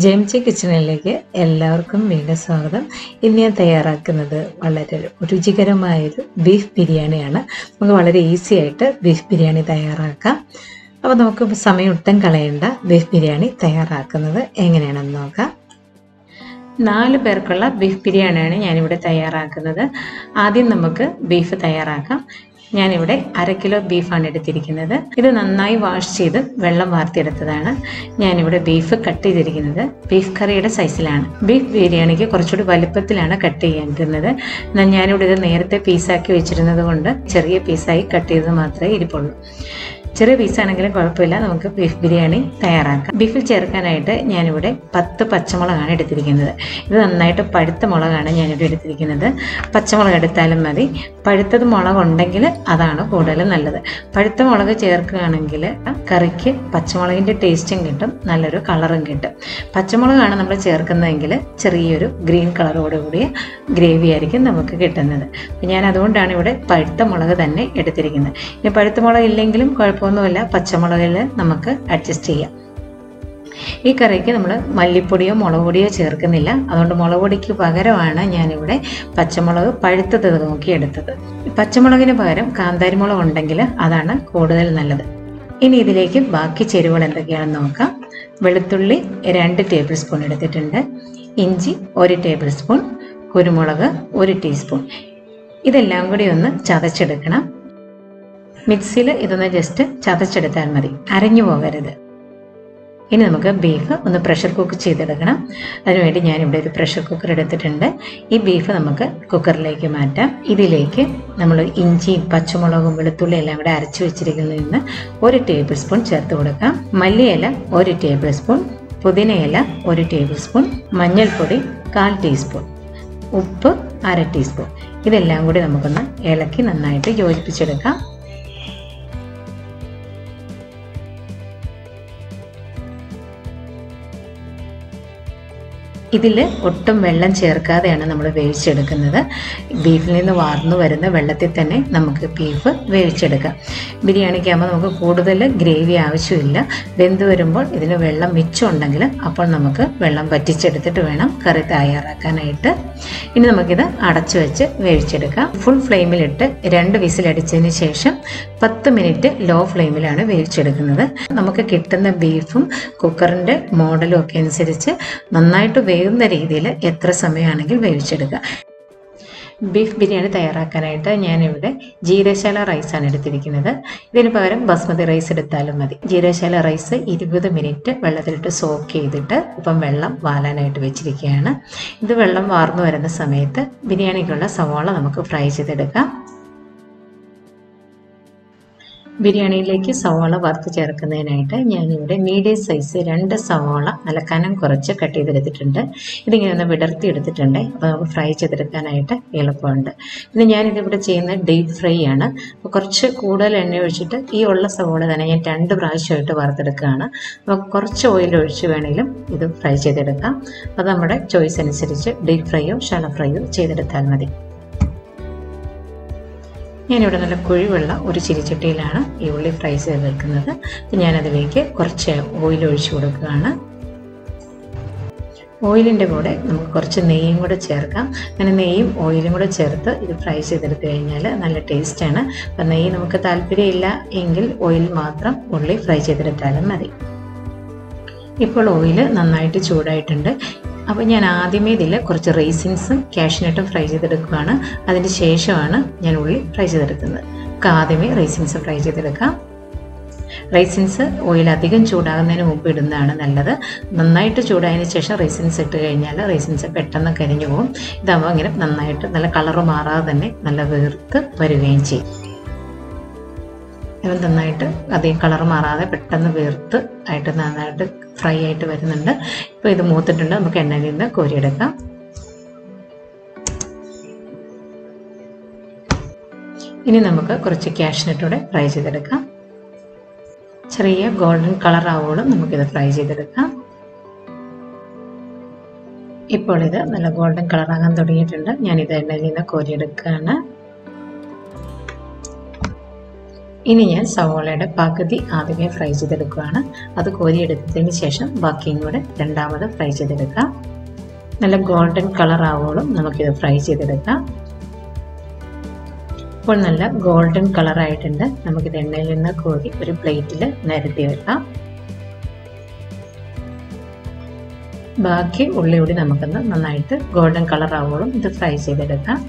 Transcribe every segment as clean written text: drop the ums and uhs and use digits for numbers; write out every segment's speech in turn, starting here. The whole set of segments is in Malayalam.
JMJ കിച്ചണിലേക്ക് എല്ലാവർക്കും വീണ്ടും സ്വാഗതം. ഇന്ന് ഞാൻ തയ്യാറാക്കുന്നത് വളരെ രുചികരമായൊരു ബീഫ് ബിരിയാണിയാണ്. നമുക്ക് വളരെ ഈസി ആയിട്ട് ബീഫ് ബിരിയാണി തയ്യാറാക്കാം. അപ്പോൾ നമുക്ക് സമയം ഒട്ടും കളയേണ്ട ബീഫ് ബിരിയാണി തയ്യാറാക്കുന്നത് എങ്ങനെയാണെന്ന് നോക്കാം. 4 പേർക്കുള്ള ബീഫ് ബിരിയാണിയാണ് ഞാനിവിടെ തയ്യാറാക്കുന്നത്. ആദ്യം നമുക്ക് ബീഫ് തയ്യാറാക്കാം. ഞാനിവിടെ 1/2 കിലോ ബീഫാണ് എടുത്തിരിക്കുന്നത്. ഇത് നന്നായി വാഷ് ചെയ്ത് വെള്ളം വാർത്തിയെടുത്തതാണ്. ഞാനിവിടെ ബീഫ് കട്ട് ചെയ്തിരിക്കുന്നത് ബീഫ് കറിയുടെ സൈസിലാണ്. ബീഫ് ബിരിയാണിക്ക് കുറച്ചുകൂടി വലുപ്പത്തിലാണ് കട്ട് ചെയ്യാനിരുന്നത്. ഞാനിവിടെ ഇത് നേരത്തെ പീസാക്കി വെച്ചിരുന്നത് കൊണ്ട് ചെറിയ പീസായി കട്ട് ചെയ്തത് മാത്രമേ ഇരിപ്പുള്ളൂ. ചെറിയ പീസാണെങ്കിലും കുഴപ്പമില്ല, നമുക്ക് ബീഫ് ബിരിയാണി തയ്യാറാക്കാം. ബീഫിൽ ചേർക്കാനായിട്ട് ഞാനിവിടെ 10 പച്ചമുളകാണ് എടുത്തിരിക്കുന്നത്. ഇത് നന്നായിട്ട് പഴുത്ത മുളകാണ് ഞാനിവിടെ എടുത്തിരിക്കുന്നത്. പച്ചമുളക് എടുത്താലും മതി. പഴുത്തത് മുളക് ഉണ്ടെങ്കിൽ അതാണ് കൂടുതൽ നല്ലത്. പഴുത്ത മുളക് ചേർക്കുകയാണെങ്കിൽ കറിക്ക് പച്ചമുളകിൻ്റെ ടേസ്റ്റും കിട്ടും, നല്ലൊരു കളറും കിട്ടും. പച്ചമുളകാണ് നമ്മൾ ചേർക്കുന്നതെങ്കിൽ ചെറിയൊരു ഗ്രീൻ കളറോട് കൂടിയ ഗ്രേവി ആയിരിക്കും നമുക്ക് കിട്ടുന്നത്. ഞാൻ അതുകൊണ്ടാണ് ഇവിടെ പഴുത്ത മുളക് തന്നെ എടുത്തിരിക്കുന്നത്. ഇനി പഴുത്ത മുളക് ഇല്ലെങ്കിലും കുഴപ്പമൊന്നുമില്ല, പച്ചമുളകിൽ നമുക്ക് അഡ്ജസ്റ്റ് ചെയ്യാം. ഈ കറിക്ക് നമ്മൾ മല്ലിപ്പൊടിയോ മുളക് പൊടിയോ ചേർക്കുന്നില്ല. അതുകൊണ്ട് മുളക് പൊടിക്ക് പകരമാണ് ഞാനിവിടെ പച്ചമുളക് പഴുത്തത് നോക്കിയെടുത്തത്. പച്ചമുളകിന് പകരം കാന്താരി മുളക് ഉണ്ടെങ്കിൽ അതാണ് കൂടുതൽ നല്ലത്. ഇനി ഇതിലേക്ക് ബാക്കി ചേരുവകൾ എന്തൊക്കെയാണെന്ന് നോക്കാം. വെളുത്തുള്ളി 2 ടേബിൾ സ്പൂൺ എടുത്തിട്ടുണ്ട്. ഇഞ്ചി 1 ടേബിൾ സ്പൂൺ. കുരുമുളക് 1 ടീസ്പൂൺ. ഇതെല്ലാം കൂടി ഒന്ന് ചതച്ചെടുക്കണം. മിക്സിയിൽ ഇതൊന്ന് ജസ്റ്റ് ചതച്ചെടുത്താൽ മതി, അരഞ്ഞു പോകരുത്. ഇനി നമുക്ക് ബീഫ് ഒന്ന് പ്രഷർ കുക്ക് ചെയ്തെടുക്കണം. അതിനുവേണ്ടി ഞാനിവിടെ ഒരു പ്രഷർ കുക്കർ എടുത്തിട്ടുണ്ട്. ഈ ബീഫ് നമുക്ക് കുക്കറിലേക്ക് മാറ്റാം. ഇതിലേക്ക് നമ്മൾ ഇഞ്ചിയും പച്ചമുളകും വെളുത്തുള്ളി എല്ലാം കൂടെ അരച്ചു വെച്ചിരിക്കുന്നതിൽ നിന്ന് 1 ടേബിൾ സ്പൂൺ ചേർത്ത് കൊടുക്കാം. മല്ലിയില 1 ടേബിൾ സ്പൂൺ. പുതിനയില 1 ടേബിൾ സ്പൂൺ. മഞ്ഞൾപ്പൊടി 1/4 ടീസ്പൂൺ. ഉപ്പ് 1/2 ടീസ്പൂൺ. ഇതെല്ലാം കൂടി നമുക്കൊന്ന് ഇളക്കി നന്നായിട്ട് യോജിപ്പിച്ചെടുക്കാം. ഇതിൽ ഒട്ടും വെള്ളം ചേർക്കാതെയാണ് നമ്മൾ വേവിച്ചെടുക്കുന്നത്. ബീഫിൽ നിന്ന് വാർന്നു വരുന്ന വെള്ളത്തിൽ തന്നെ നമുക്ക് ബീഫ് വേവിച്ചെടുക്കാം. ബിരിയാണിക്കാകുമ്പോൾ നമുക്ക് കൂടുതൽ ഗ്രേവി ആവശ്യമില്ല. വെന്ത് വരുമ്പോൾ ഇതിന് വെള്ളം മിച്ചമുണ്ടെങ്കിൽ അപ്പോൾ നമുക്ക് വെള്ളം വറ്റിച്ചെടുത്തിട്ട് വേണം കറി തയ്യാറാക്കാനായിട്ട്. ഇനി നമുക്കിത് അടച്ചു വെച്ച് വേവിച്ചെടുക്കാം. ഫുൾ ഫ്ലെയിമിലിട്ട് 2 വിസിലടിച്ചതിന് ശേഷം 10 മിനിറ്റ് ലോ ഫ്ലെയിമിലാണ് വേവിച്ചെടുക്കുന്നത്. നമുക്ക് കിട്ടുന്ന ബീഫും കുക്കറിൻ്റെ മോഡലും ഒക്കെ അനുസരിച്ച് നന്നായിട്ട് വേവുന്ന രീതിയിൽ എത്ര സമയമാണെങ്കിൽ വേവിച്ചെടുക്കുക. ബീഫ് ബിരിയാണി തയ്യാറാക്കാനായിട്ട് ഞാനിവിടെ ജീരശാല റൈസാണ് എടുത്തിരിക്കുന്നത്. ഇതിന് പകരം ബസ്മതി റൈസ് എടുത്താലും മതി. ജീരശാല റൈസ് 20 മിനിറ്റ് വെള്ളത്തിലിട്ട് സോക്ക് ചെയ്തിട്ട് ഇപ്പം വെള്ളം വാലാനായിട്ട് വെച്ചിരിക്കുകയാണ്. ഇത് വെള്ളം വാർന്നു വരുന്ന സമയത്ത് ബിരിയാണിക്കുള്ള സവാള നമുക്ക് ഫ്രൈ ചെയ്തെടുക്കാം. ബിരിയാണിയിലേക്ക് സവാള വറുത്ത് ചേർക്കുന്നതിനായിട്ട് ഞാനിവിടെ മീഡിയം സൈസ് 2 സവാള നല്ല കനം കുറച്ച് കട്ട് ചെയ്തെടുത്തിട്ടുണ്ട്. ഇതിങ്ങനെ ഒന്ന് വിടർത്തി എടുത്തിട്ടുണ്ട്. അപ്പോൾ നമുക്ക് ഫ്രൈ ചെയ്തെടുക്കാനായിട്ട് എളുപ്പമുണ്ട്. പിന്നെ ഞാനിതിവിടെ ചെയ്യുന്നത് ഡീപ്പ് ഫ്രൈ ആണ്. അപ്പോൾ കുറച്ച് കൂടുതൽ എണ്ണ ഒഴിച്ചിട്ട് ഈ ഉള്ള സവാള തന്നെ ഞാൻ 2 പ്രാവശ്യമായിട്ട് വറുത്തെടുക്കുകയാണ്. അപ്പോൾ കുറച്ച് ഓയിൽ ഒഴിച്ച് വേണമെങ്കിലും ഇത് ഫ്രൈ ചെയ്തെടുക്കാം. അത് നമ്മുടെ ചോയ്സ് അനുസരിച്ച് ഡീപ്പ് ഫ്രൈയോ ഷാലോ ഫ്രൈയോ ചെയ്തെടുത്താൽ മതി. ഞാനിവിടെ നല്ല കുഴിവുള്ള ഒരു ചിരിച്ചട്ടിയിലാണ് ഈ ഉള്ളി ഫ്രൈ ചെയ്ത് വെക്കുന്നത്. ഞാനതിലേക്ക് കുറച്ച് ഓയിൽ ഒഴിച്ചു കൊടുക്കുകയാണ്. ഓയിലിൻ്റെ കൂടെ നമുക്ക് കുറച്ച് നെയ്യും കൂടെ ചേർക്കാം. അങ്ങനെ നെയ്യും ഓയിലും കൂടെ ചേർത്ത് ഇത് ഫ്രൈ ചെയ്തെടുത്ത് കഴിഞ്ഞാൽ നല്ല ടേസ്റ്റാണ്. അപ്പം നെയ്യ് നമുക്ക് താല്പര്യമില്ല എങ്കിൽ ഓയിൽ മാത്രം ഉള്ളി ഫ്രൈ ചെയ്തെടുത്താലും മതി. ഇപ്പോൾ ഓയിൽ നന്നായിട്ട് ചൂടായിട്ടുണ്ട്. അപ്പോൾ ഞാൻ ആദ്യമേ ഇതിൽ കുറച്ച് റൈസിൻസും കാഷ്നട്ടും ഫ്രൈ ചെയ്തെടുക്കുകയാണ്. അതിന് ശേഷമാണ് ഞാൻ ഉള്ളി ഫ്രൈ ചെയ്തെടുക്കുന്നത്. നമുക്ക് ആദ്യമേ റൈസിൻസ് ഫ്രൈ ചെയ്തെടുക്കാം. റൈസിൻസ് ഓയിൽ അധികം ചൂടാകുന്നതിന് മുമ്പ് ഇടുന്നതാണ് നല്ലത്. നന്നായിട്ട് ചൂടായതിന് ശേഷം റൈസിൻസ് ഇട്ട് കഴിഞ്ഞാൽ റൈസിൻസ് പെട്ടെന്ന് കരിഞ്ഞു പോകും. ഇതാകുമ്പോൾ ഇങ്ങനെ നന്നായിട്ട് നല്ല കളറ് മാറാതെ തന്നെ നല്ല വീർത്ത് വരികയും ചെയ്യും. ഇത് നന്നായിട്ട് അധികം കളർ മാറാതെ പെട്ടെന്ന് വീർത്ത് ആയിട്ട് നന്നായിട്ട് ഫ്രൈ ആയിട്ട് വരുന്നുണ്ട്. ഇപ്പോൾ ഇത് മൂത്തിട്ടുണ്ട്. നമുക്ക് എണ്ണയിൽ നിന്ന് കോരിയെടുക്കാം. ഇനി നമുക്ക് കുറച്ച് കാഷ്നട്ടൂടെ ഫ്രൈ ചെയ്തെടുക്കാം. ചെറിയ ഗോൾഡൻ കളർ ആവുമ്പോഴും നമുക്കിത് ഫ്രൈ ചെയ്തെടുക്കാം. ഇപ്പോൾ ഇത് നല്ല ഗോൾഡൻ കളറാകാൻ തുടങ്ങിയിട്ടുണ്ട്. ഞാനിത് എണ്ണയിൽ നിന്ന് കോരിയെടുക്കുകയാണ്. ഇനി ഞാൻ സവോളയുടെ പകുതി ആദ്യമേ ഫ്രൈ ചെയ്തെടുക്കുകയാണ്. അത് കോരിയെടുത്തതിന് ശേഷം ബാക്കിയും കൂടെ രണ്ടാമത് ഫ്രൈ ചെയ്തെടുക്കാം. നല്ല ഗോൾഡൻ കളർ ആവോളം നമുക്കിത് ഫ്രൈ ചെയ്തെടുക്കാം. ഇപ്പോൾ നല്ല ഗോൾഡൻ കളർ ആയിട്ടുണ്ട്. നമുക്കിത് എണ്ണയിൽ നിന്ന് കോരി ഒരു പ്ലേറ്റിൽ നിരത്തി വെക്കാം. ബാക്കി ഉള്ളി കൂടി നമുക്കൊന്ന് നന്നായിട്ട് ഗോൾഡൻ കളർ ആവോളം ഇത് ഫ്രൈ ചെയ്തെടുക്കാം.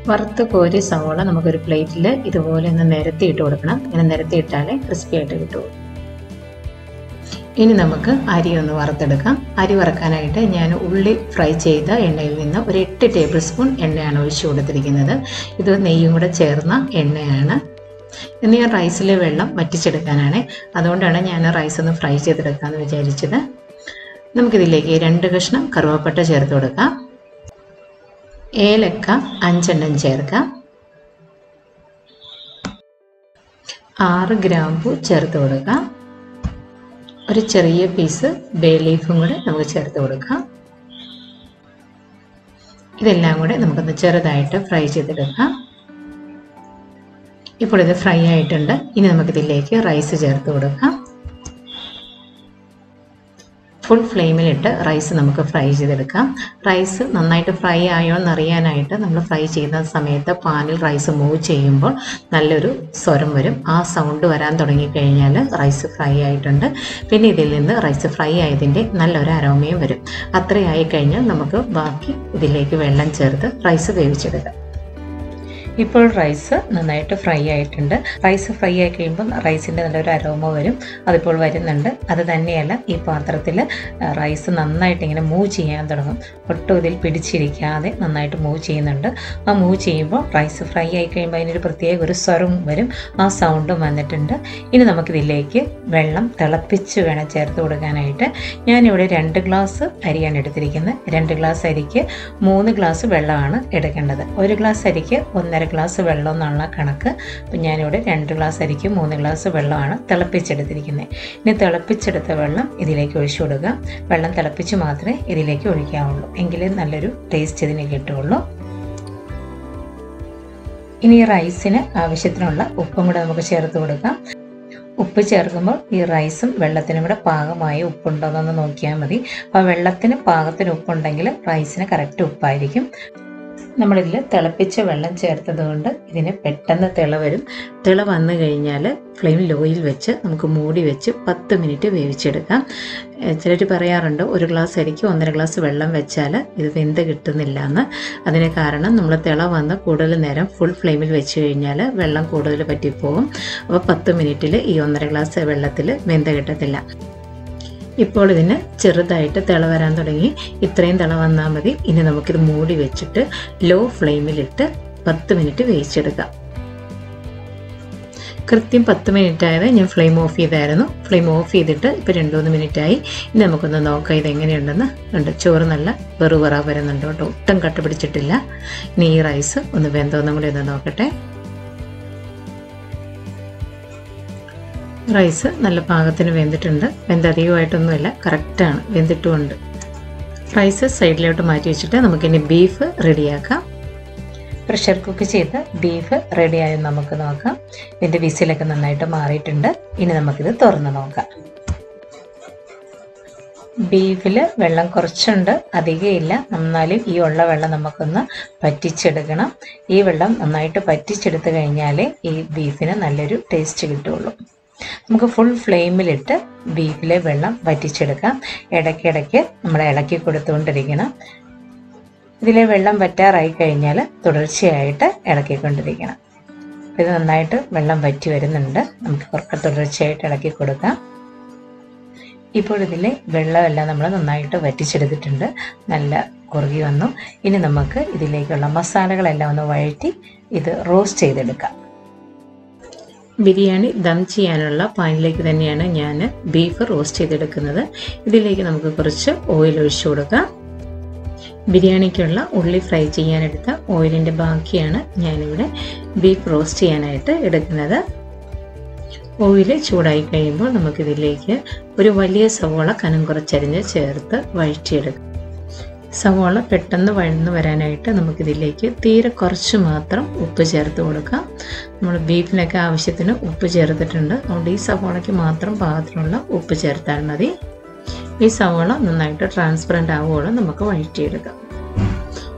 വറുത്ത് കോരി സവോള നമുക്കൊരു പ്ലേറ്റിൽ ഇതുപോലെ ഒന്ന് നിരത്തിയിട്ട് കൊടുക്കണം. ഇങ്ങനെ നിരത്തിയിട്ടാലേ ക്രിസ്പി ആയിട്ട് കിട്ടുള്ളൂ. ഇനി നമുക്ക് അരി ഒന്ന് വറുത്തെടുക്കാം. അരി വറുക്കാനായിട്ട് ഞാൻ ഉള്ളി ഫ്രൈ ചെയ്ത എണ്ണയിൽ നിന്ന് ഒരു 8 ടേബിൾ സ്പൂൺ എണ്ണയാണ് ഒഴിച്ചു കൊടുത്തിരിക്കുന്നത്. ഇത് നെയ്യും കൂടെ ചേർന്ന എണ്ണയാണ്. ഇന്ന് ഞാൻ റൈസിലെ വെള്ളം വറ്റിച്ചെടുക്കാനാണ്. അതുകൊണ്ടാണ് ഞാൻ റൈസ് ഒന്ന് ഫ്രൈ ചെയ്തെടുക്കാമെന്ന് വിചാരിച്ചത്. നമുക്കിതിലേക്ക് 2 കഷ്ണം കറുവപ്പട്ട ചേർത്ത് കൊടുക്കാം. ഏലക്ക 5 എണ്ണം ചേർക്കാം. 6 ഗ്രാമ്പു ചേർത്ത് കൊടുക്കാം. ഒരു ചെറിയ പീസ് ബേ ലീഫും കൂടെ നമുക്ക് ചേർത്ത് കൊടുക്കാം. ഇതെല്ലാം കൂടെ നമുക്കൊന്ന് ചെറുതായിട്ട് ഫ്രൈ ചെയ്തെടുക്കാം. ഇപ്പോൾ ഇത് ഫ്രൈ ആയിട്ടുണ്ട്. ഇനി നമുക്കിതിലേക്ക് റൈസ് ചേർത്ത് കൊടുക്കാം. ഫുൾ ഫ്ലെയിമിലിട്ട് റൈസ് നമുക്ക് ഫ്രൈ ചെയ്തെടുക്കാം. റൈസ് നന്നായിട്ട് ഫ്രൈ ആയോ എന്നറിയാനായിട്ട് നമ്മൾ ഫ്രൈ ചെയ്യുന്ന സമയത്ത് പാനിൽ റൈസ് മൂവ് ചെയ്യുമ്പോൾ നല്ലൊരു സ്വരം വരും. ആ സൗണ്ട് വരാൻ തുടങ്ങിക്കഴിഞ്ഞാൽ റൈസ് ഫ്രൈ ആയിട്ടുണ്ട്. പിന്നെ ഇതിൽ നിന്ന് റൈസ് ഫ്രൈ ആയതിൻ്റെ നല്ലൊരു അരോമയും വരും. അത്രയായി കഴിഞ്ഞാൽ നമുക്ക് ബാക്കി ഇതിലേക്ക് വെള്ളം ചേർത്ത് റൈസ് വേവിച്ചെടുക്കാം. ഇപ്പോൾ റൈസ് നന്നായിട്ട് ഫ്രൈ ആയിട്ടുണ്ട്. റൈസ് ഫ്രൈ ആയി കഴിയുമ്പോൾ റൈസിൻ്റെ നല്ലൊരു അരോമ വരും. അതിപ്പോൾ വരുന്നുണ്ട്. അത് തന്നെയല്ല, ഈ പാത്രത്തിൽ റൈസ് നന്നായിട്ട് ഇങ്ങനെ മൂവ് ചെയ്യാൻ തുടങ്ങും. ഒട്ടും ഇതിൽ പിടിച്ചിരിക്കാതെ നന്നായിട്ട് മൂവ് ചെയ്യുന്നുണ്ട്. ആ മൂവ് ചെയ്യുമ്പോൾ റൈസ് ഫ്രൈ ആയി കഴിയുമ്പോൾ അതിനൊരു പ്രത്യേക ഒരു സ്വരം വരും. ആ സൗണ്ടും വന്നിട്ടുണ്ട്. ഇനി നമുക്കിതിലേക്ക് വെള്ളം തിളപ്പിച്ച് വേണം ചേർത്ത് കൊടുക്കാനായിട്ട്. ഞാനിവിടെ 2 ഗ്ലാസ് അരിയാണ് എടുത്തിരിക്കുന്നത്. 2 ഗ്ലാസ് അരിക്ക് 3 ഗ്ലാസ് വെള്ളമാണ് എടുക്കേണ്ടത്. 1 ഗ്ലാസ് അരിക്ക് 1.5 ഗ്ലാസ് വെള്ളം എന്നുള്ള കണക്ക്. അപ്പം ഞാനിവിടെ 2 ഗ്ലാസ് അരിക്ക് 3 ഗ്ലാസ് വെള്ളമാണ് തിളപ്പിച്ചെടുത്തിരിക്കുന്നത്. ഇനി തിളപ്പിച്ചെടുത്ത വെള്ളം ഇതിലേക്ക് ഒഴിച്ചു കൊടുക്കുക. വെള്ളം തിളപ്പിച്ച് മാത്രമേ ഇതിലേക്ക് ഒഴിക്കാവുള്ളൂ. എങ്കിലേ നല്ലൊരു ടേസ്റ്റ് ഇതിന് കിട്ടുകയുള്ളൂ. ഇനി റൈസിന് ആവശ്യത്തിനുള്ള ഉപ്പും കൂടെ നമുക്ക് ചേർത്ത് കൊടുക്കാം. ഉപ്പ് ചേർക്കുമ്പോൾ ഈ റൈസും വെള്ളത്തിനും കൂടെ പാകമായ ഉപ്പുണ്ടോയെന്നൊന്ന് നോക്കിയാൽ മതി. അപ്പോൾ വെള്ളത്തിന് പാകത്തിന് ഉപ്പുണ്ടെങ്കിൽ റൈസിന് കറക്റ്റ് ഉപ്പായിരിക്കും. നമ്മളിതിൽ തിളപ്പിച്ച വെള്ളം ചേർത്തത് കൊണ്ട് ഇതിന് പെട്ടെന്ന് തിള വരും. തിള വന്നു കഴിഞ്ഞാൽ ഫ്ലെയിം ലോയിൽ വെച്ച് നമുക്ക് മൂടി വെച്ച് 10 മിനിറ്റ് വേവിച്ചെടുക്കാം. ചിലർ പറയാറുണ്ട് 1 ഗ്ലാസ് അരിക്ക് 1.5 ഗ്ലാസ് വെള്ളം വെച്ചാൽ ഇത് വെന്ത് കിട്ടുന്നില്ല എന്ന്. അതിന് കാരണം നമ്മൾ തിള വന്ന് കൂടുതൽ നേരം ഫുൾ ഫ്ലെയിമിൽ വെച്ച് കഴിഞ്ഞാൽ വെള്ളം കൂടുതൽ പറ്റിപ്പോകും. അപ്പോൾ 10 മിനിറ്റിൽ ഈ 1.5 ഗ്ലാസ് വെള്ളത്തിൽ വെന്ത് കിട്ടത്തില്ല. ഇപ്പോൾ ഇതിന് ചെറുതായിട്ട് തിള വരാൻ തുടങ്ങി. ഇത്രയും തിള വന്നാൽ മതി. ഇനി നമുക്കിത് മൂടി വെച്ചിട്ട് ലോ ഫ്ലെയിമിലിട്ട് 10 മിനിറ്റ് വേവിച്ചെടുക്കാം. കൃത്യം 10 മിനിറ്റ് ആയത് ഞാൻ ഫ്ലെയിം ഓഫ് ചെയ്തായിരുന്നു. ഫ്ലെയിം ഓഫ് ചെയ്തിട്ട് ഇപ്പോൾ 2-3 മിനിറ്റായി. ഇനി നമുക്കൊന്ന് നോക്കാം ഇതെങ്ങനെയുണ്ടെന്ന്. ഉണ്ട്, ചോറ് നല്ല വെറുവറ വരുന്നുണ്ട് കേട്ടോ. ഒട്ടും കട്ട പിടിച്ചിട്ടില്ല. ഇനി ഈ റൈസ് ഒന്ന് വെന്തോന്നും കൂടി ഒന്ന് നോക്കട്ടെ. റൈസ് നല്ല പാകത്തിന് വെന്തിട്ടുണ്ട്. വെന്തധികമായിട്ടൊന്നുമില്ല, കറക്റ്റാണ്, വെന്തിട്ടുമുണ്ട്. റൈസ് സൈഡിലോട്ട് മാറ്റി വെച്ചിട്ട് നമുക്കിനി ബീഫ് റെഡിയാക്കാം. പ്രഷർ കുക്ക് ചെയ്ത് ബീഫ് റെഡിയായി നമുക്ക് നോക്കാം. ഇതിൻ്റെ വിസിലൊക്കെ നന്നായിട്ട് മാറിയിട്ടുണ്ട്. ഇനി നമുക്കിത് തുറന്ന് നോക്കാം. ബീഫിൽ വെള്ളം കുറച്ചുണ്ട്, അധികമില്ല. എന്നാലും ഈ ഉള്ള വെള്ളം നമുക്കൊന്ന് പറ്റിച്ചെടുക്കണം. ഈ വെള്ളം നന്നായിട്ട് പറ്റിച്ചെടുത്ത് കഴിഞ്ഞാലേ ഈ ബീഫിന് നല്ലൊരു ടേസ്റ്റ് കിട്ടുള്ളൂ. നമുക്ക് ഫുൾ ഫ്ലെയിമിലിട്ട് ബീഫിലെ വെള്ളം വറ്റിച്ചെടുക്കാം. ഇടയ്ക്കിടയ്ക്ക് നമ്മൾ ഇളക്കി കൊടുത്തുകൊണ്ടിരിക്കണം. ഇതിലെ വെള്ളം വറ്റാറായി കഴിഞ്ഞാൽ തുടർച്ചയായിട്ട് ഇളക്കിക്കൊണ്ടിരിക്കണം. ഇത് നന്നായിട്ട് വെള്ളം വറ്റി വരുന്നുണ്ട്. നമുക്ക് കുറച്ച് തുടർച്ചയായിട്ട് ഇളക്കി കൊടുക്കാം. ഇപ്പോൾ ഇതിലെ വെള്ളമെല്ലാം നമ്മൾ നന്നായിട്ട് വറ്റിച്ചെടുത്തിട്ടുണ്ട്. നല്ല കുറുകി വന്നു. ഇനി നമുക്ക് ഇതിലേക്കുള്ള മസാലകളെല്ലാം ഒന്ന് വഴറ്റി ഇത് റോസ്റ്റ് ചെയ്തെടുക്കാം. ബിരിയാണി ദം ചെയ്യാനുള്ള പാനിലേക്ക് തന്നെയാണ് ഞാൻ ബീഫ് റോസ്റ്റ് ചെയ്തെടുക്കുന്നത്. ഇതിലേക്ക് നമുക്ക് കുറച്ച് ഓയിൽ ഒഴിച്ചു കൊടുക്കാം. ബിരിയാണിക്കുള്ള ഉള്ളി ഫ്രൈ ചെയ്യാനെടുത്ത ഓയിലിൻ്റെ ബാക്കിയാണ് ഞാനിവിടെ ബീഫ് റോസ്റ്റ് ചെയ്യാനായിട്ട് എടുക്കുന്നത്. ഓയിൽ ചൂടായി കഴിയുമ്പോൾ നമുക്കിതിലേക്ക് ഒരു വലിയ സവോള കനം കുറച്ചരിഞ്ഞ് ചേർത്ത് വഴറ്റിയെടുക്കാം. സവാള പെട്ടെന്ന് വഴന്ന് വരാനായിട്ട് നമുക്കിതിലേക്ക് തീരെ കുറച്ച് മാത്രം ഉപ്പ് ചേർത്ത് കൊടുക്കാം. നമ്മൾ ബീഫിനൊക്കെ ആവശ്യത്തിന് ഉപ്പ് ചേർത്തിട്ടുണ്ട്. അതുകൊണ്ട് ഈ സവാളയ്ക്ക് മാത്രം പാകത്തിനുള്ള ഉപ്പ് ചേർത്താൽ മതി. ഈ സവാള നന്നായിട്ട് ട്രാൻസ്പെറൻ്റ് ആവുകയോളം നമുക്ക് വഴറ്റിയെടുക്കാം.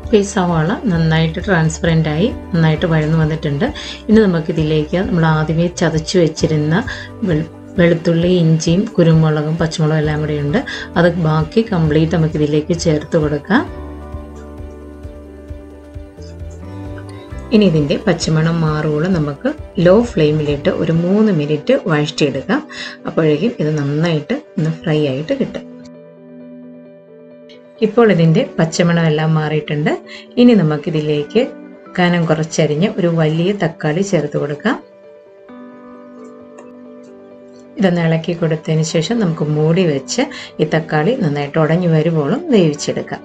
അപ്പോൾ ഈ സവാള നന്നായിട്ട് ട്രാൻസ്പെറൻ്റായി നന്നായിട്ട് വഴന്ന് വന്നിട്ടുണ്ട്. ഇനി നമുക്കിതിലേക്ക് നമ്മൾ ആദ്യമേ ചതച്ച് വെച്ചിരുന്ന വെളുത്തുള്ളി, ഇഞ്ചിയും, കുരുമുളകും, പച്ചമുളകും എല്ലാം കൂടെ ഉണ്ട്. അത് ബാക്കി കംപ്ലീറ്റ് നമുക്കിതിലേക്ക് ചേർത്ത് കൊടുക്കാം. ഇനി ഇതിൻ്റെ പച്ചമണം മാറുകയോളം നമുക്ക് ലോ ഫ്ലെയിമിലിട്ട് ഒരു 3 മിനിറ്റ് വഴറ്റിയെടുക്കാം. അപ്പോഴേക്കും ഇത് നന്നായിട്ട് ഒന്ന് ഫ്രൈ ആയിട്ട് കിട്ടും. ഇപ്പോൾ ഇതിൻ്റെ പച്ചമണം എല്ലാം മാറിയിട്ടുണ്ട്. ഇനി നമുക്കിതിലേക്ക് കനം കുറച്ചരിഞ്ഞ് ഒരു വലിയ തക്കാളി ചേർത്ത് കൊടുക്കാം. ഇതൊന്ന് ഇളക്കി കൊടുത്തതിന് ശേഷം നമുക്ക് മൂടി വെച്ച് ഈ തക്കാളി നന്നായിട്ട് ഉടഞ്ഞു വരുമ്പോഴും വേവിച്ചെടുക്കാം.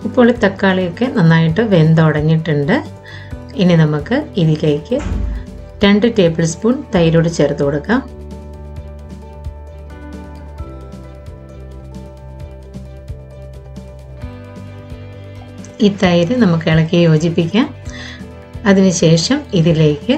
ഇപ്പോൾ ഈ തക്കാളിയൊക്കെ നന്നായിട്ട് വെന്തുടഞ്ഞിട്ടുണ്ട്. ഇനി നമുക്ക് ഇതിലേക്ക് 2 ടേബിൾ സ്പൂൺ തൈരോട് ചേർത്ത് കൊടുക്കാം. ഈ തൈര് നമുക്ക് ഇളക്കി യോജിപ്പിക്കാം. അതിനുശേഷം ഇതിലേക്ക്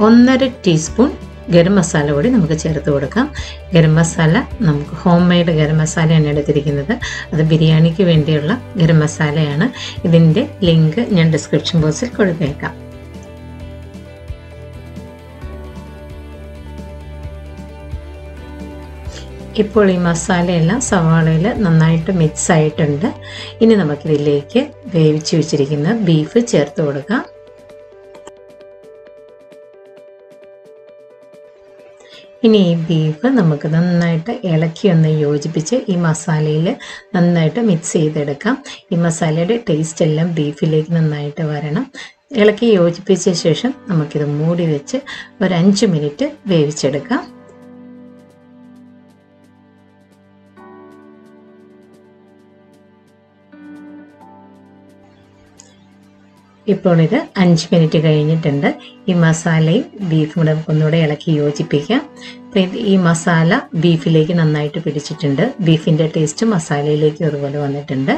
1.5 ടീസ്പൂൺ ഗരം മസാല കൂടി നമുക്ക് ചേർത്ത് കൊടുക്കാം. ഗരം മസാല നമുക്ക് ഹോം മെയ്ഡ് ഗരം മസാലയാണ് എടുത്തിരിക്കുന്നത്. അത് ബിരിയാണിക്ക് വേണ്ടിയുള്ള ഗരം മസാലയാണ്. ഇതിൻ്റെ ലിങ്ക് ഞാൻ ഡിസ്ക്രിപ്ഷൻ ബോക്സിൽ കൊടുത്തേക്കാം. ഇപ്പോൾ ഈ മസാലയെല്ലാം സവാളയിൽ നന്നായിട്ട് മിക്സ് ആയിട്ടുണ്ട്. ഇനി നമുക്കിതിലേക്ക് വേവിച്ച് വെച്ചിരിക്കുന്ന ബീഫ് ചേർത്ത് കൊടുക്കാം. ഇനി ഈ ബീഫ് നമുക്ക് നന്നായിട്ട് ഇളക്കി ഒന്ന് യോജിപ്പിച്ച് ഈ മസാലയിൽ നന്നായിട്ട് മിക്സ് ചെയ്തെടുക്കാം. ഈ മസാലയുടെ ടേസ്റ്റ് എല്ലാം ബീഫിലേക്ക് നന്നായിട്ട് വരണം. ഇളക്കി യോജിപ്പിച്ച ശേഷം നമുക്കിത് മൂടി വെച്ച് ഒരു 5 മിനിറ്റ് വേവിച്ചെടുക്കാം. ഇപ്പോൾ ഇത് 5 മിനിറ്റ് കഴിഞ്ഞിട്ടുണ്ട്. ഈ മസാലയും ബീഫും കൂടെ ഒന്നുകൂടെ ഇളക്കി യോജിപ്പിക്കാം. അപ്പോൾ ഈ മസാല ബീഫിലേക്ക് നന്നായിട്ട് പിടിച്ചിട്ടുണ്ട്. ബീഫിൻ്റെ ടേസ്റ്റ് മസാലയിലേക്ക് അതുപോലെ വന്നിട്ടുണ്ട്.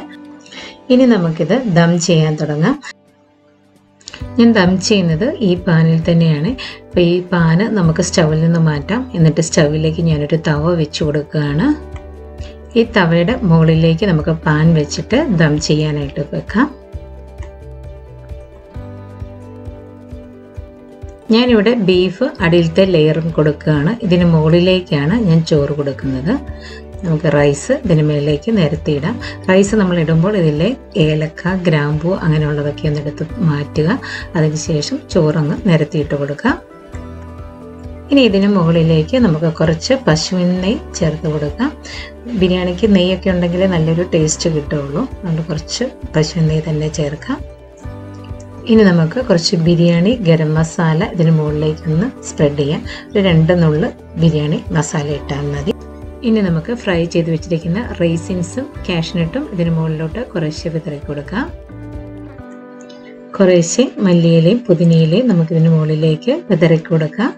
ഇനി നമുക്കിത് ദം ചെയ്യാൻ തുടങ്ങാം. ഞാൻ ദം ചെയ്യുന്നത് ഈ പാനിൽ തന്നെയാണ്. അപ്പോൾ ഈ പാന് നമുക്ക് സ്റ്റൗവിൽ നിന്ന് മാറ്റാം. എന്നിട്ട് സ്റ്റൗവിലേക്ക് ഞാനൊരു തവ വെച്ച് കൊടുക്കുകയാണ്. ഈ തവയുടെ മുകളിലേക്ക് നമുക്ക് പാൻ വെച്ചിട്ട് ദം ചെയ്യാനായിട്ട് വെക്കാം. ഞാനിവിടെ ബീഫ് അടിയിലത്തെ ലെയറും കൊടുക്കുകയാണ്. ഇതിന് മുകളിലേക്കാണ് ഞാൻ ചോറ് കൊടുക്കുന്നത്. നമുക്ക് റൈസ് ഇതിന് മേലേക്ക് നിരത്തിയിടാം. റൈസ് നമ്മൾ ഇടുമ്പോൾ ഇതിലെ ഏലക്ക, ഗ്രാമ്പൂ അങ്ങനെയുള്ളതൊക്കെ ഒന്ന് എടുത്ത് മാറ്റുക. അതിനുശേഷം ചോറങ്ങ് നിരത്തിയിട്ട് കൊടുക്കാം. ഇനി ഇതിന് മുകളിലേക്ക് നമുക്ക് കുറച്ച് പശുവിൻ നെയ്യ് ചേർത്ത് കൊടുക്കാം. ബിരിയാണിക്ക് നെയ്യൊക്കെ ഉണ്ടെങ്കിൽ നല്ലൊരു ടേസ്റ്റ് കിട്ടുകയുള്ളൂ. അതുകൊണ്ട് കുറച്ച് പശുവിൻ നെയ്യ് തന്നെ ചേർക്കാം. ഇനി നമുക്ക് കുറച്ച് ബിരിയാണി ഗരം മസാല ഇതിന് മുകളിലേക്കൊന്ന് സ്പ്രെഡ് ചെയ്യാം. ഒരു 2 നുള്ള് ബിരിയാണി മസാല ഇട്ടാൽ മതി. ഇനി നമുക്ക് ഫ്രൈ ചെയ്ത് വെച്ചിരിക്കുന്ന റൈസിൻസും കാഷ്നട്ടും ഇതിന് മുകളിലോട്ട് കുറേശ്ശെ വിതറി കൊടുക്കാം. കുറേശ്ശെ മല്ലിയിലയും പുതിനയിലയും നമുക്കിതിന് മുകളിലേക്ക് വിതറി കൊടുക്കാം.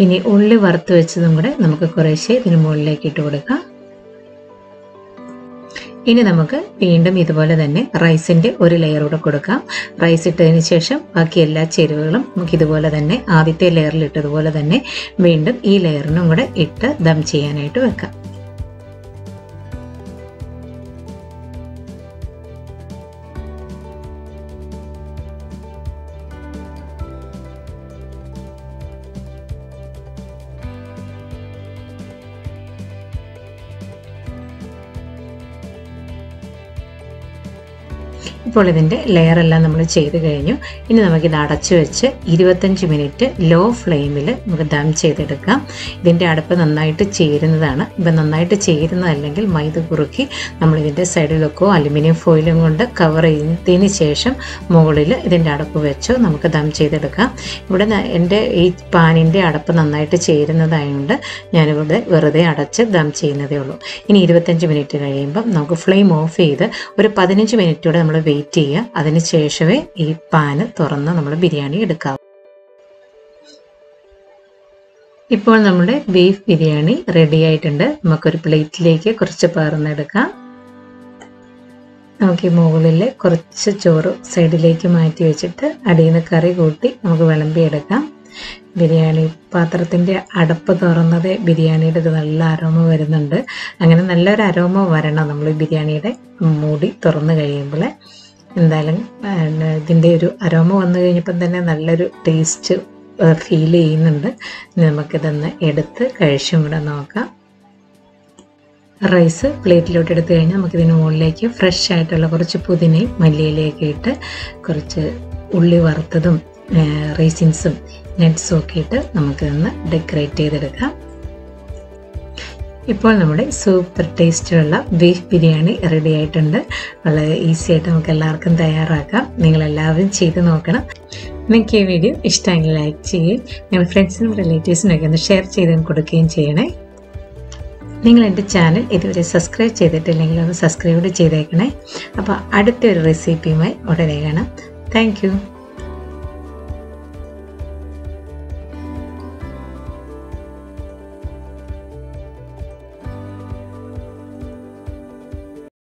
ഇനി ഉള്ളി വറുത്ത് വെച്ചതും കൂടെ നമുക്ക് കുറേശ്ശെ ഇതിന് മുകളിലേക്ക് ഇട്ട് കൊടുക്കാം. ഇനി നമുക്ക് വീണ്ടും ഇതുപോലെ തന്നെ റൈസിൻ്റെ ഒരു ലെയർ കൂടെ കൊടുക്കാം. റൈസ് ഇട്ടതിന് ശേഷം ബാക്കി എല്ലാ ചേരുവകളും നമുക്ക് ഇതുപോലെ തന്നെ ആദ്യത്തെ ലെയറിൽ ഇട്ടതുപോലെ തന്നെ വീണ്ടും ഈ ലെയറിനും കൂടെ ഇട്ട് ദം ചെയ്യാനായിട്ട് വെക്കാം. ഇപ്പോൾ ഇതിൻ്റെ ലെയറെല്ലാം നമ്മൾ ചെയ്ത് കഴിഞ്ഞു. ഇനി നമുക്കിത് അടച്ചു വെച്ച് 25 മിനിറ്റ് ലോ ഫ്ലെയിമിൽ നമുക്ക് ദം ചെയ്തെടുക്കാം. ഇതിൻ്റെ അടുപ്പ് നന്നായിട്ട് ചേരുന്നതാണ്. ഇപ്പം നന്നായിട്ട് ചേരുന്നതല്ലെങ്കിൽ മൈദ കുറുക്കി നമ്മളിതിൻ്റെ സൈഡിലൊക്കെ അലുമിനിയം ഫോയിലും കൊണ്ട് കവർ ചെയ്തതിന് ശേഷം മുകളിൽ ഇതിൻ്റെ അടുപ്പ് വെച്ചോ നമുക്ക് ദം ചെയ്തെടുക്കാം. ഇവിടെ എൻ്റെ ഈ പാനിൻ്റെ അടുപ്പ് നന്നായിട്ട് ചേരുന്നതായതുകൊണ്ട് ഞാനിവിടെ വെറുതെ അടച്ച് ദം ചെയ്യുന്നതേ ഉള്ളൂ. ഇനി 25 മിനിറ്റ് കഴിയുമ്പം നമുക്ക് ഫ്ലെയിം ഓഫ് ചെയ്ത് ഒരു 15 മിനിറ്റോടെ നമ്മൾ നമ്മൾ വെയിറ്റ് ചെയ്യുക. അതിന് ശേഷമേ ഈ പാന് തുറന്ന് നമ്മൾ ബിരിയാണി എടുക്കാവൂ. ഇപ്പോൾ നമ്മുടെ ബീഫ് ബിരിയാണി റെഡി ആയിട്ടുണ്ട്. നമുക്കൊരു പ്ലേറ്റിലേക്ക് കുറച്ച് പകർന്നെടുക്കാം. നമുക്ക് ഈ മുകളിൽ കുറച്ച് ചോറ് സൈഡിലേക്ക് മാറ്റി വെച്ചിട്ട് അടിയിൽ നിന്ന് കറി കൂട്ടി നമുക്ക് വിളമ്പിയെടുക്കാം. ബിരിയാണി പാത്രത്തിൻ്റെ അടപ്പ് തുറന്നത് ബിരിയാണിയുടെ നല്ല അരോമ വരുന്നുണ്ട്. അങ്ങനെ നല്ലൊരു അരോമ വരണം നമ്മൾ ബിരിയാണിയുടെ മൂടി തുറന്ന് കഴിയുമ്പോൾ. എന്തായാലും ഇതിൻ്റെ ഒരു അരോമ വന്നു കഴിഞ്ഞപ്പം തന്നെ നല്ലൊരു ടേസ്റ്റ് ഫീൽ ചെയ്യുന്നുണ്ട്. നമുക്കിതൊന്ന് എടുത്ത് കഴിച്ചും കൂടെ നോക്കാം. റൈസ് പ്ലേറ്റിലോട്ട് എടുത്തു കഴിഞ്ഞാൽ നമുക്കിതിന് മുകളിലേക്ക് ഫ്രഷ് ആയിട്ടുള്ള കുറച്ച് പുതിനയും മല്ലിയിലയൊക്കെ ഇട്ട് കുറച്ച് ഉള്ളി വറുത്തതും റൈസിൻസും നട്ട്സും ഒക്കെ ഇട്ട് നമുക്കിതൊന്ന് ഡെക്കറേറ്റ് ചെയ്തെടുക്കാം. ഇപ്പോൾ നമ്മുടെ സൂപ്പർ ടേസ്റ്റിലുള്ള ബീഫ് ബിരിയാണി റെഡി ആയിട്ടുണ്ട്. വളരെ ഈസി ആയിട്ട് നമുക്ക് എല്ലാവർക്കും തയ്യാറാക്കാം. നിങ്ങളെല്ലാവരും ചെയ്ത് നോക്കണം. നിങ്ങൾക്ക് ഈ വീഡിയോ ഇഷ്ടമെങ്കിൽ ലൈക്ക് ചെയ്യുകയും നിങ്ങളുടെ ഫ്രണ്ട്സിനും റിലേറ്റീവ്സിനും ഒക്കെ ഒന്ന് ഷെയർ ചെയ്ത് കൊടുക്കുകയും ചെയ്യണേ. നിങ്ങൾ എൻ്റെ ചാനൽ ഇതുവരെ സബ്സ്ക്രൈബ് ചെയ്തിട്ടില്ലെങ്കിൽ ഒന്ന് സബ്സ്ക്രൈബ് ചെയ്തേക്കണേ. അപ്പോൾ അടുത്തൊരു റെസിപ്പിയുമായി ഉടനെ കാണാം. Thank you.